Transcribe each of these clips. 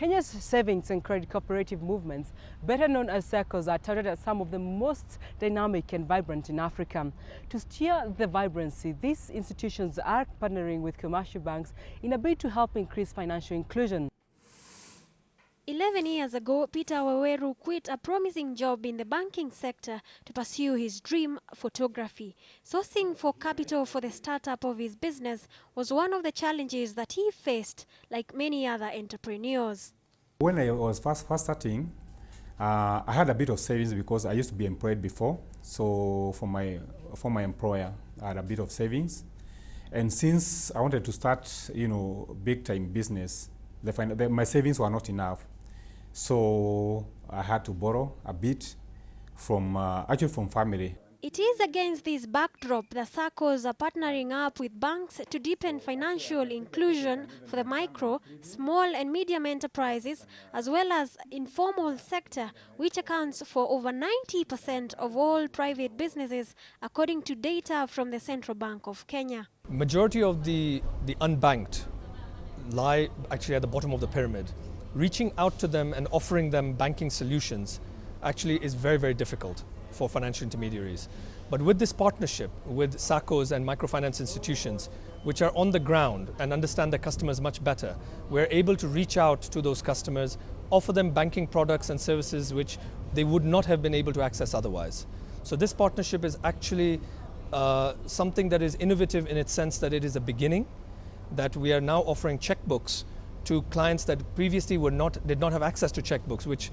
Kenya's Savings and Credit Cooperative movements, better known as SACCOs, are touted as some of the most dynamic and vibrant in Africa. To steer the vibrancy, these institutions are partnering with commercial banks in a bid to help increase financial inclusion. 11 years ago, Peter Waweru quit a promising job in the banking sector to pursue his dream, photography. Sourcing for capital for the startup of his business was one of the challenges that he faced, like many other entrepreneurs. When I was first starting, I had a bit of savings because I used to be employed before. So for my employer, I had a bit of savings. And since I wanted to start, big time business, my savings were not enough. So I had to borrow a bit from, actually from family. It is against this backdrop that SACCOs are partnering up with banks to deepen financial inclusion for the micro, small and medium enterprises, as well as informal sector, which accounts for over 90% of all private businesses, according to data from the Central Bank of Kenya. Majority of the unbanked lie actually at the bottom of the pyramid. Reaching out to them and offering them banking solutions actually is very, very difficult for financial intermediaries. But with this partnership with SACCOs and microfinance institutions, which are on the ground and understand their customers much better, we're able to reach out to those customers, offer them banking products and services which they would not have been able to access otherwise. So this partnership is actually something that is innovative in its sense that it is a beginning, that we are now offering checkbooks to clients that previously did not have access to checkbooks, which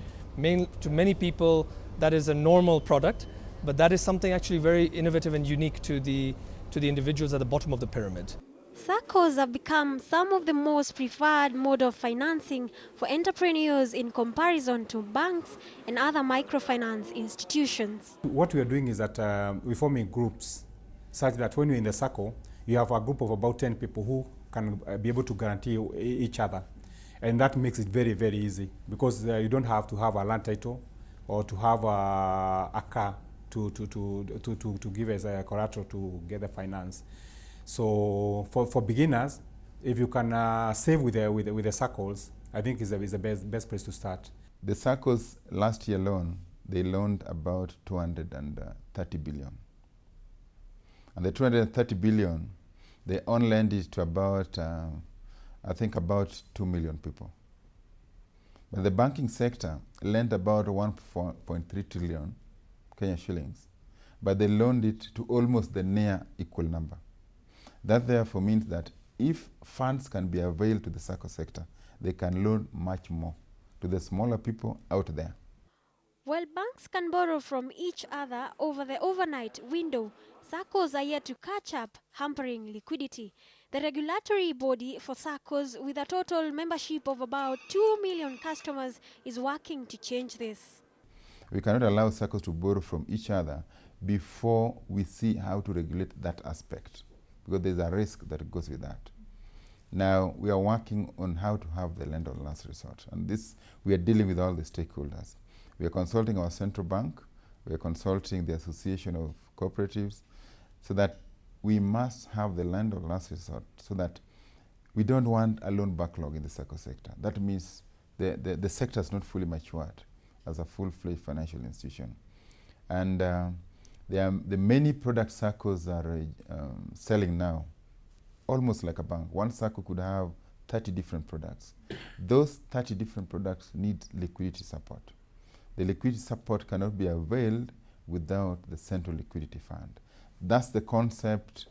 to many people that is a normal product, but that is something actually very innovative and unique to the individuals at the bottom of the pyramid. SACCOs have become some of the most preferred mode of financing for entrepreneurs in comparison to banks and other microfinance institutions. What we are doing is that we're forming groups such that when you're in the SACCO, you have a group of about 10 people who can be able to guarantee each other. And that makes it very, very easy because you don't have to have a land title or to have a car to give as a collateral to get the finance. So for beginners, if you can save with the SACCOs, I think is the best place to start. The SACCOs last year alone, they loaned about 230 billion. And the 230 billion, they on lend it to about, I think about 2 million people. But the banking sector lent about 1.3 trillion Kenya shillings, but they loaned it to almost the near equal number. That therefore means that if funds can be availed to the SACCO sector, they can loan much more to the smaller people out there. While banks can borrow from each other over the overnight window, SACCOs are yet to catch up, hampering liquidity. The regulatory body for SACCOs, with a total membership of about 2 million customers, is working to change this. We cannot allow SACCOs to borrow from each other before we see how to regulate that aspect, because there's a risk that goes with that. Now, we are working on how to have the lend on last resort, and this we are dealing with all the stakeholders. We are consulting our central bank, we are consulting the Association of Cooperatives, so that we must have the lend on last resort, so that we don't want a loan backlog in the SACCO sector. That means the sector is not fully matured as a full-fledged financial institution. And the many products SACCOs are selling now, almost like a bank. One SACCO could have 30 different products. Those 30 different products need liquidity support. The liquidity support cannot be availed without the central liquidity fund. That's the concept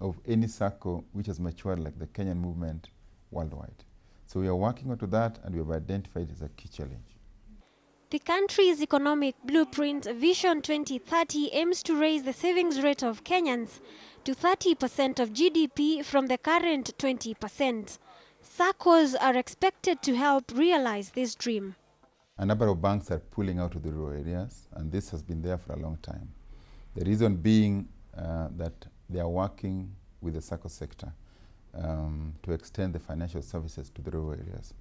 of any SACCO which has matured like the Kenyan movement worldwide. So we are working onto that, and we have identified it as a key challenge. The country's economic blueprint, Vision 2030, aims to raise the savings rate of Kenyans to 30% of GDP from the current 20%. SACCOs are expected to help realize this dream. A number of banks are pulling out of the rural areas, and this has been there for a long time. The reason being that they are working with the SACCO sector to extend the financial services to the rural areas.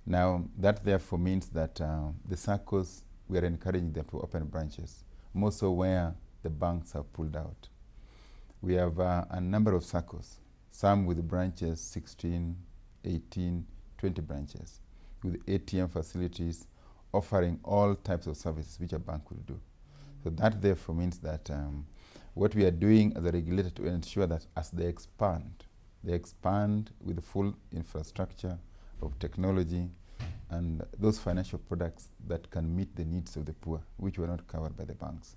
Now, that therefore means that the SACCOs, we are encouraging them to open branches, more so where the banks have pulled out. We have a number of SACCOs, some with branches 16, 18, 20 branches. with ATM facilities, offering all types of services which a bank will do. So that therefore means that what we are doing as a regulator to ensure that as they expand with the full infrastructure of technology and those financial products that can meet the needs of the poor, which were not covered by the banks.